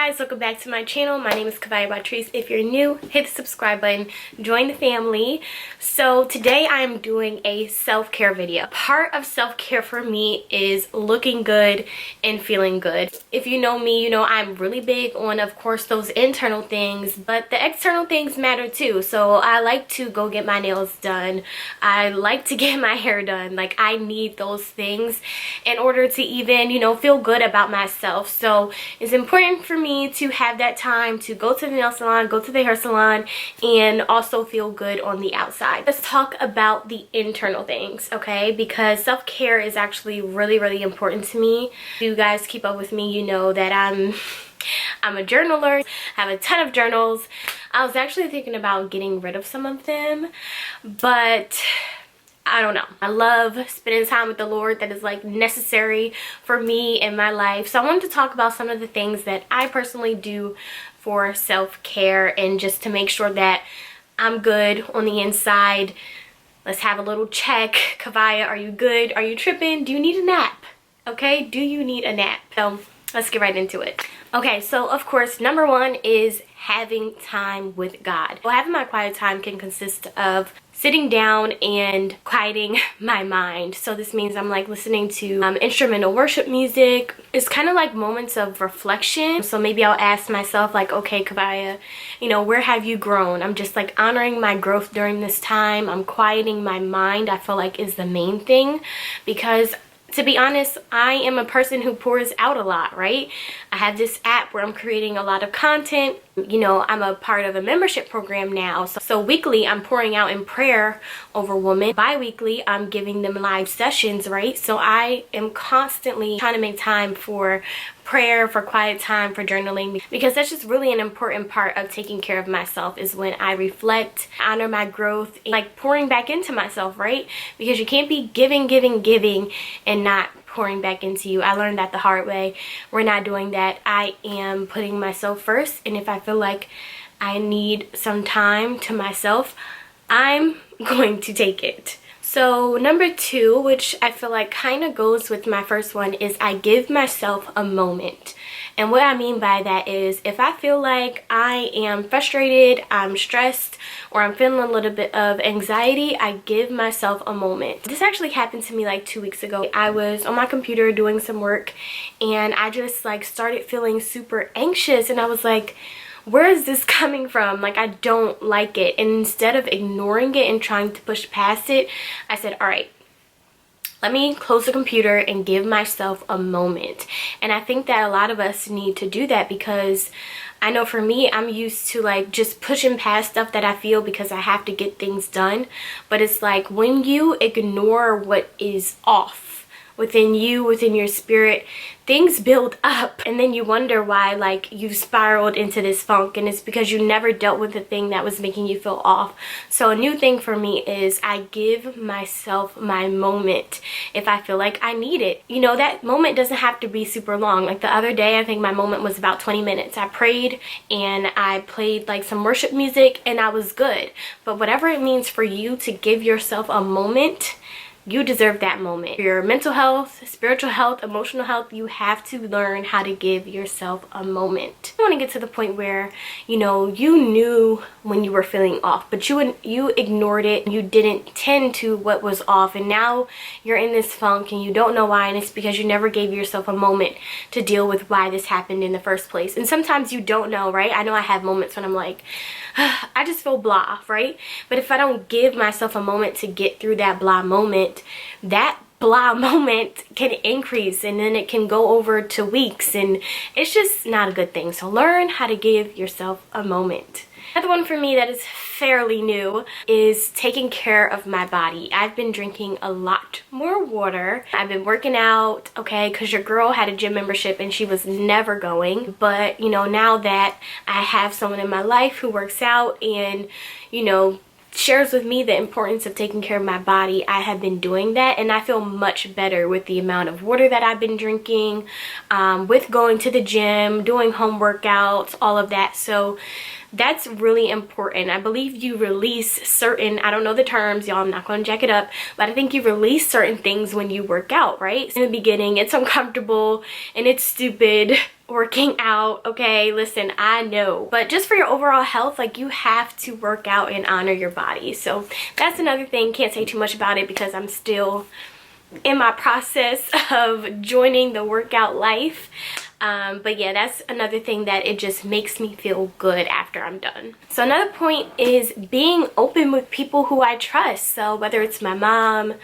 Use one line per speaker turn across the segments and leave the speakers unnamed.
guys, welcome back to my channel. My name is Kavaya Batrice. If you're new, hit the subscribe button, join the family. So today I'm doing a self-care video. Part of self-care for me is looking good and feeling good. If you know me, you know I'm really big on, of course, those internal things, but the external things matter too. So I like to go get my nails done. I like to get my hair done. Like, I need those things in order to even, feel good about myself. So it's important for me to have that time to go to the nail salon, go to the hair salon, and also feel good on the outside. Let's talk about the internal things, okay? Because self-care is actually really, really important to me. If you guys keep up with me, you know that I'm a journaler. I have a ton of journals. I was actually thinking about getting rid of some of them, but I don't know. I love spending time with the Lord. That is like necessary for me in my life. So I wanted to talk about some of the things that I personally do for self-care and just to make sure that I'm good on the inside. Let's have a little check. Kavaya, are you good? Are you tripping? Do you need a nap? Okay, do you need a nap? So let's get right into it. Okay, so of course, number one is having time with God. Well, having my quiet time can consist of sitting down and quieting my mind. So this means I'm like listening to instrumental worship music. It's kind of like moments of reflection. So maybe I'll ask myself like, okay, Kavaya, where have you grown? I'm just like honoring my growth during this time. I'm quieting my mind, I feel like is the main thing, because to be honest, I am a person who pours out a lot, right? I have this app where I'm creating a lot of content. I'm a part of a membership program now. So weekly, I'm pouring out in prayer over women. Bi-weekly, I'm giving them live sessions, right? So I am constantly trying to make time for prayer, for quiet time, for journaling, because that's just really an important part of taking care of myself, is when I reflect, honor my growth, like pouring back into myself, right? Because you can't be giving and not pouring back into you. I learned that the hard way. We're not doing that. I am putting myself first, and if I feel like I need some time to myself, I'm going to take it. So number two, which I feel like kind of goes with my first one, is I give myself a moment. And what I mean by that is if I feel like I am frustrated, I'm stressed, or I'm feeling a little bit of anxiety, I give myself a moment. This actually happened to me like 2 weeks ago. I was on my computer doing some work and I just like started feeling super anxious, and I was like, where is this coming from? Like, I don't like it. And instead of ignoring it and trying to push past it, I said, all right, let me close the computer and give myself a moment. And I think that a lot of us need to do that, because I know for me, I'm used to like just pushing past stuff that I feel because I have to get things done. But it's like when you ignore what is off within you, within your spirit, things build up, and then you wonder why like you've spiraled into this funk, and it's because you never dealt with the thing that was making you feel off. So a new thing for me is I give myself my moment if I feel like I need it. That moment doesn't have to be super long. Like the other day, I think my moment was about 20 minutes. I prayed and I played like some worship music and I was good. But whatever it means for you to give yourself a moment, you deserve that moment. For your mental health, spiritual health, emotional health, you have to learn how to give yourself a moment. I want to get to the point where, you knew when you were feeling off, but you ignored it. You didn't tend to what was off, and now you're in this funk and you don't know why, and it's because you never gave yourself a moment to deal with why this happened in the first place. And sometimes you don't know, right? I know I have moments when I'm like, I just feel blah, right? But if I don't give myself a moment to get through that blah moment, that blah moment can increase, and then it can go over to weeks, and it's just not a good thing. So learn how to give yourself a moment. Another one for me that is fairly new is taking care of my body. I've been drinking a lot more water. I've been working out, okay, because your girl had a gym membership and she was never going. But, now that I have someone in my life who works out and, shares with me the importance of taking care of my body, I have been doing that, and I feel much better with the amount of water that I've been drinking, with going to the gym, doing home workouts, all of that. So that's really important. I believe you release certain, I don't know the terms, y'all, I'm not going to jack it up, but I think you release certain things when you work out, right? In the beginning, it's uncomfortable and it's stupid working out, okay? Listen, I know, but just for your overall health, like, you have to work out and honor your body. So that's another thing. Can't say too much about it because I'm still in my process of joining the workout life. But yeah, that's another thing that it just makes me feel good after I'm done. So another point is being open with people who I trust. So whether it's my mom,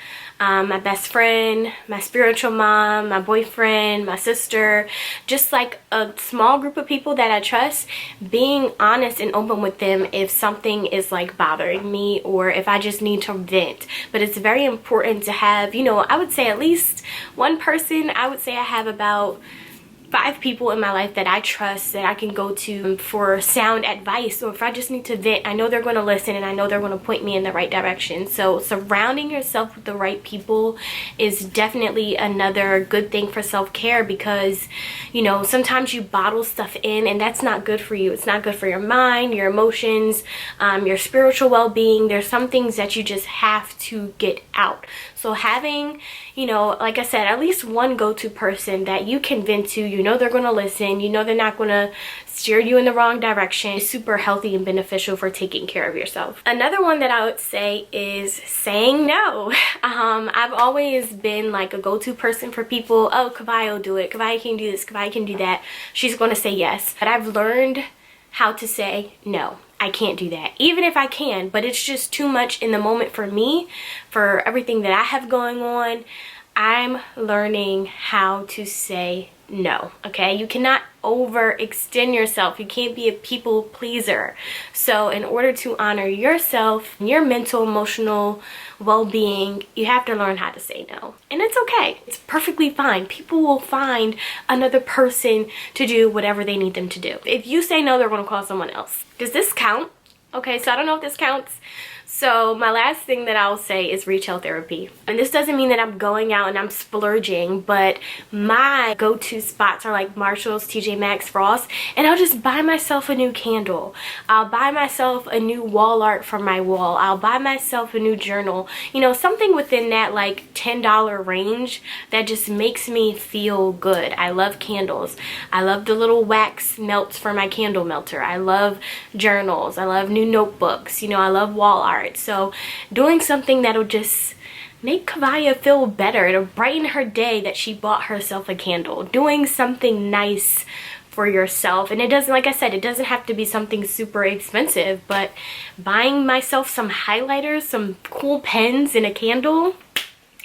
my best friend, my spiritual mom, my boyfriend, my sister, just like a small group of people that I trust, being honest and open with them if something is like bothering me or if I just need to vent. But it's very important to have, you know, I would say at least one person. I would say I have about 5 people in my life that I trust, that I can go to for sound advice, or if I just need to vent, I know they're going to listen and I know they're going to point me in the right direction. So surrounding yourself with the right people is definitely another good thing for self-care, because, you know, sometimes you bottle stuff in and that's not good for you. It's not good for your mind, your emotions, your spiritual well-being. There's some things that you just have to get out. So having, you know, like I said, at least one go-to person that you can vent to, you know they're going to listen, you know they're not going to steer you in the wrong direction, is super healthy and beneficial for taking care of yourself. Another one that I would say is saying no. I've always been like a go-to person for people. Oh, Kavai will do it. Kavai can do this. Kavai can do that. She's going to say yes. But I've learned how to say no. I can't do that, even if I can, but it's just too much in the moment for me, for everything that I have going on. I'm learning how to say no, okay? You cannot overextend yourself. You can't be a people pleaser. So in order to honor yourself, your mental, emotional well-being, you have to learn how to say no. And it's okay. It's perfectly fine. People will find another person to do whatever they need them to do. If you say no, they're going to call someone else. Does this count? Okay, so I don't know if this counts. So my last thing that I'll say is retail therapy. And this doesn't mean that I'm going out and I'm splurging, but my go-to spots are like Marshalls, TJ Maxx, Ross, and I'll just buy myself a new candle. I'll buy myself a new wall art for my wall. I'll buy myself a new journal. You know, something within that like $10 range that just makes me feel good. I love candles. I love the little wax melts for my candle melter. I love journals. I love new notebooks. You know, I love wall art. So doing something that'll just make Kavaya feel better, it'll brighten her day that she bought herself a candle. Doing something nice for yourself, and it doesn't, like I said, it doesn't have to be something super expensive, but buying myself some highlighters, some cool pens, and a candle,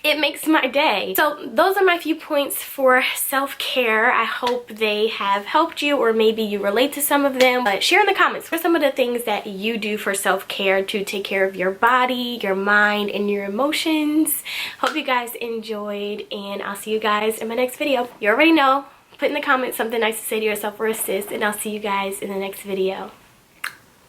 it makes my day. So those are my few points for self-care. I hope they have helped you, or maybe you relate to some of them. But share in the comments what are some of the things that you do for self-care to take care of your body, your mind, and your emotions. Hope you guys enjoyed, and I'll see you guys in my next video. You already know, put in the comments something nice to say to yourself or a sis, and I'll see you guys in the next video.